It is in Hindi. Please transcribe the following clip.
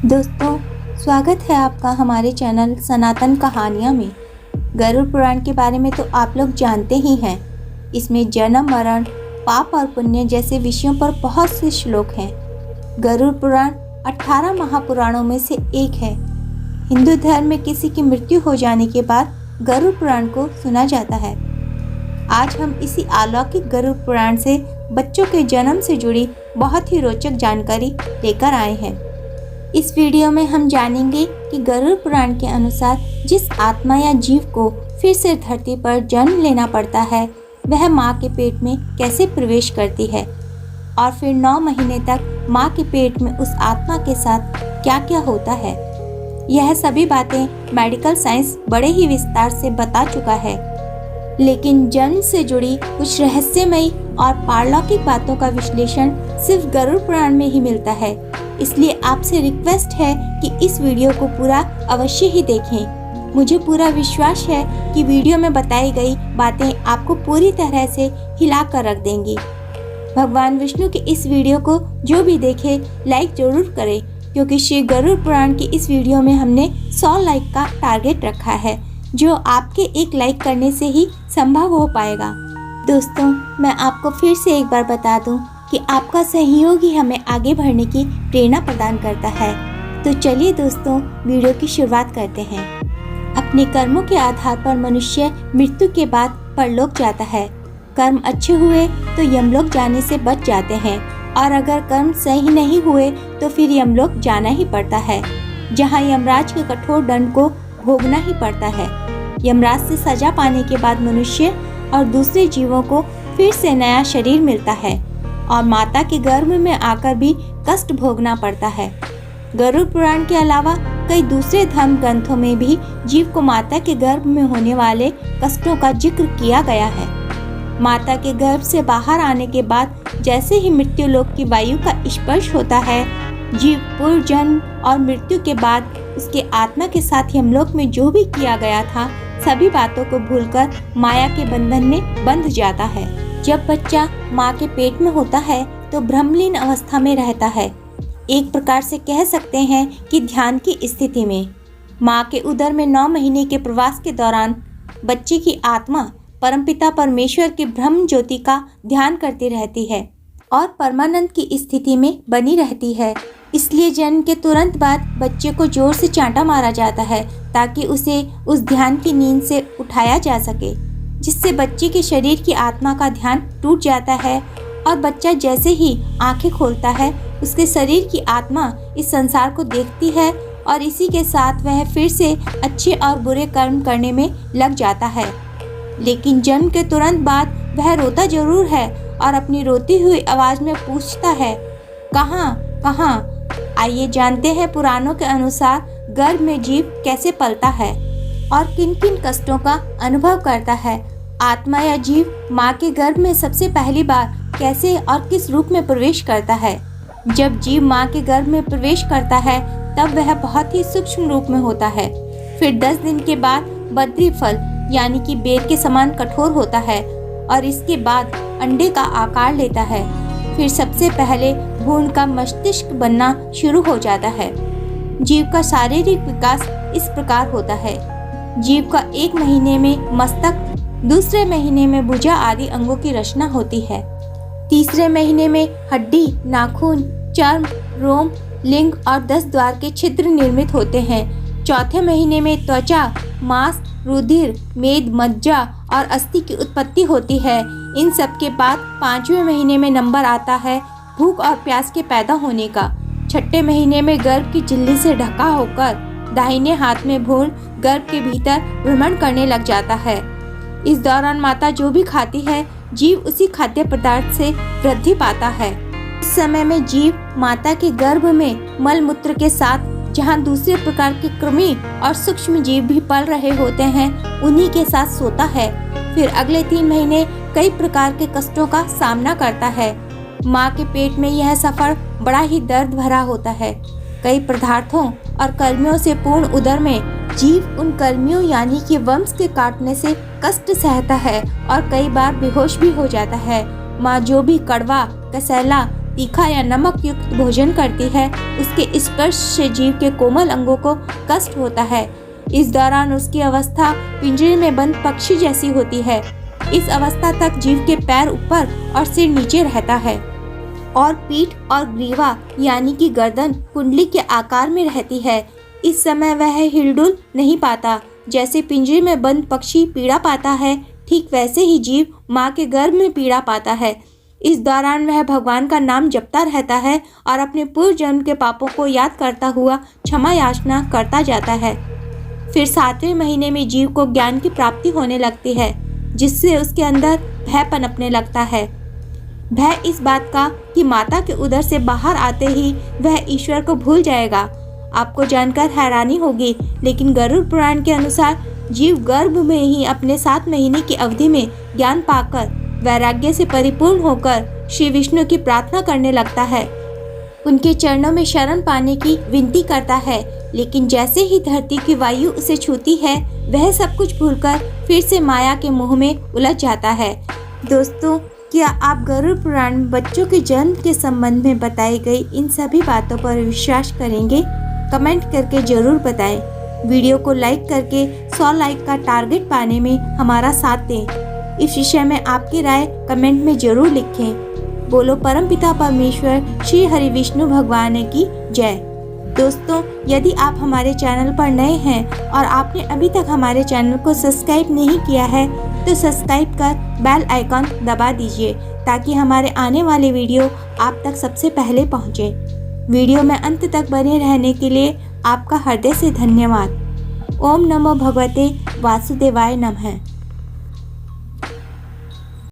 दोस्तों, स्वागत है आपका हमारे चैनल सनातन कहानियाँ में। गरुड़ पुराण के बारे में तो आप लोग जानते ही हैं। इसमें जन्म मरण, पाप और पुण्य जैसे विषयों पर बहुत से श्लोक हैं। गरुड़ पुराण 18 महापुराणों में से एक है। हिंदू धर्म में किसी की मृत्यु हो जाने के बाद गरुड़ पुराण को सुना जाता है। आज हम इसी अलौकिक गरुड़ पुराण से बच्चों के जन्म से जुड़ी बहुत ही रोचक जानकारी लेकर आए हैं। इस वीडियो में हम जानेंगे कि गरुड़ पुराण के अनुसार जिस आत्मा या जीव को फिर से धरती पर जन्म लेना पड़ता है, वह माँ के पेट में कैसे प्रवेश करती है और फिर 9 महीने तक माँ के पेट में उस आत्मा के साथ क्या क्या होता है। यह सभी बातें मेडिकल साइंस बड़े ही विस्तार से बता चुका है, लेकिन जन्म से जुड़ी कुछ रहस्यमयी और पारलौकिक बातों का विश्लेषण सिर्फ गरुड़ पुराण में ही मिलता है। इसलिए आपसे रिक्वेस्ट है कि इस वीडियो को पूरा अवश्य ही देखें। मुझे पूरा विश्वास है कि वीडियो में बताई गई बातें आपको पूरी तरह से हिला कर रख देंगी। भगवान विष्णु के इस वीडियो को जो भी देखे लाइक जरूर करें, क्योंकि श्री गरुड़ पुराण की इस वीडियो में हमने 100 लाइक का टारगेट रखा है, जो आपके एक लाइक करने से ही संभव हो पाएगा। दोस्तों, मैं आपको फिर से एक बार बता दूं कि आपका सहयोग ही हमें आगे बढ़ने की प्रेरणा प्रदान करता है। तो चलिए दोस्तों, वीडियो की शुरुआत करते हैं। अपने कर्मों के आधार पर मनुष्य मृत्यु के बाद परलोक जाता है। कर्म अच्छे हुए तो यमलोक जाने से बच जाते हैं, और अगर कर्म सही नहीं हुए तो फिर यमलोक जाना ही पड़ता है, जहाँ यमराज के कठोर दंड को भोगना ही पड़ता है। यमराज से सजा पाने के बाद मनुष्य और दूसरे जीवों को फिर से नया शरीर मिलता है और माता के गर्भ में आकर भी कष्ट भोगना पड़ता है। गरुड़ पुराण के अलावा कई दूसरे धर्म ग्रंथों में भी जीव को माता के गर्भ में होने वाले कष्टों का जिक्र किया गया है। माता के गर्भ से बाहर आने के बाद जैसे ही मृत्यु लोक की वायु का स्पर्श होता है, जीव पूर्व जन्म और मृत्यु के बाद उसके आत्मा के साथ यमलोक में जो भी किया गया था, सभी बातों को भूलकर माया के बंधन में बंध जाता है। जब बच्चा माँ के पेट में होता है तो ब्रह्मलीन अवस्था में रहता है। एक प्रकार से कह सकते हैं कि ध्यान की स्थिति में। माँ के उदर में 9 महीने के प्रवास के दौरान बच्चे की आत्मा परमपिता परमेश्वर की ब्रह्म ज्योति का ध्यान करती रहती है और परमानंद की स्थिति में बनी रहती है। इसलिए जन्म के तुरंत बाद बच्चे को जोर से चांटा मारा जाता है, ताकि उसे उस ध्यान की नींद से उठाया जा सके, जिससे बच्चे के शरीर की आत्मा का ध्यान टूट जाता है और बच्चा जैसे ही आंखें खोलता है, उसके शरीर की आत्मा इस संसार को देखती है और इसी के साथ वह फिर से अच्छे और बुरे कर्म करने में लग जाता है। लेकिन जन्म के तुरंत बाद वह रोता जरूर है और अपनी रोती हुई आवाज में पूछता है, कहाँ कहाँ। आइए जानते हैं पुराणों के अनुसार गर्भ में जीव कैसे पलता है और किन किन कष्टों का अनुभव करता है। आत्मा या जीव माँ के गर्भ में सबसे पहली बार कैसे और किस रूप में प्रवेश करता है। जब जीव माँ के गर्भ में प्रवेश करता है तब वह बहुत ही सूक्ष्म रूप में होता है। फिर 10 दिन के बाद बद्री फल यानी कि बेर के समान कठोर होता है और इसके बाद अंडे का आकार लेता है। फिर सबसे पहले भ्रूण का मस्तिष्क बनना शुरू हो जाता है। जीव का शारीरिक विकास इस प्रकार होता है। जीव का 1 महीने में मस्तक, दूसरे महीने में भुजा आदि अंगों की रचना होती है। तीसरे महीने में हड्डी, नाखून, चर्म, रोम, लिंग और 10 द्वार के छिद्र निर्मित होते हैं। चौथे महीने में त्वचा, मांस, रुधिर, मेद, मज्जा और अस्थि की उत्पत्ति होती है। इन सब के बाद 5वें महीने में नंबर आता है भूख और प्यास के पैदा होने का। 6ठे महीने में गर्भ की झिल्ली से ढका होकर दाहिने हाथ में भ्रूण गर्भ के भीतर भ्रमण करने लग जाता है। इस दौरान माता जो भी खाती है, जीव उसी खाद्य पदार्थ से वृद्धि पाता है। इस समय में जीव माता के गर्भ में मल मूत्र के साथ जहाँ दूसरे प्रकार के कृमि और सूक्ष्म जीव भी पल रहे होते हैं, उन्हीं के साथ सोता है। फिर अगले 3 महीने कई प्रकार के कष्टों का सामना करता है। माँ के पेट में यह सफर बड़ा ही दर्द भरा होता है। कई पदार्थों और कर्मियों से पूर्ण उदर में जीव उन कर्मियों यानी कि वंश के काटने से कष्ट सहता है और कई बार बेहोश भी हो जाता है। माँ जो भी कड़वा, कसैला, तीखा या नमक युक्त भोजन करती है, उसके स्पर्श से जीव के कोमल अंगों को कष्ट होता है। इस दौरान उसकी अवस्था पिंजरे में बंद पक्षी जैसी होती है। इस अवस्था तक जीव के पैर ऊपर और सिर नीचे रहता है और पीठ और ग्रीवा यानी कि गर्दन कुंडली के आकार में रहती है। इस समय वह हिलडुल नहीं पाता। जैसे पिंजरे में बंद पक्षी पीड़ा पाता है, ठीक वैसे ही जीव माँ के गर्भ में पीड़ा पाता है। इस दौरान वह भगवान का नाम जपता रहता है और अपने पूर्व जन्म के पापों को याद करता हुआ क्षमा याचना करता जाता है। फिर 7वें महीने में जीव को ज्ञान की प्राप्ति होने लगती है, जिससे उसके अंदर भय पनपने लगता है। भय इस बात का कि माता के उदर से बाहर आते ही वह ईश्वर को भूल जाएगा। आपको जानकर हैरानी होगी, लेकिन गरुड़ पुराण के अनुसार जीव गर्भ में ही अपने 7 महीने की अवधि में ज्ञान पाकर वैराग्य से परिपूर्ण होकर श्री विष्णु की प्रार्थना करने लगता है। उनके चरणों में शरण पाने की विनती करता है, लेकिन जैसे ही धरती की वायु उसे छूती है, वह सब कुछ भूलकर फिर से माया के मोह में उलझ जाता है। दोस्तों, क्या आप गरुड़ पुराण में बच्चों के जन्म के संबंध में बताई गई इन सभी बातों पर विश्वास करेंगे? कमेंट करके जरूर बताएं। वीडियो को लाइक करके 100 लाइक का टारगेट पाने में हमारा साथ दें। इस विषय में आपकी राय कमेंट में जरूर लिखें। बोलो परमपिता परमेश्वर श्री हरि विष्णु भगवान की जय। दोस्तों, यदि आप हमारे चैनल पर नए हैं और आपने अभी तक हमारे चैनल को सब्सक्राइब नहीं किया है, तो सब्सक्राइब कर बेल आइकॉन दबा दीजिए, ताकि हमारे आने वाले वीडियो आप तक सबसे पहले पहुंचे। वीडियो में अंत तक बने रहने के लिए आपका हृदय से धन्यवाद। ओम नमो भगवते वासुदेवाय नमः।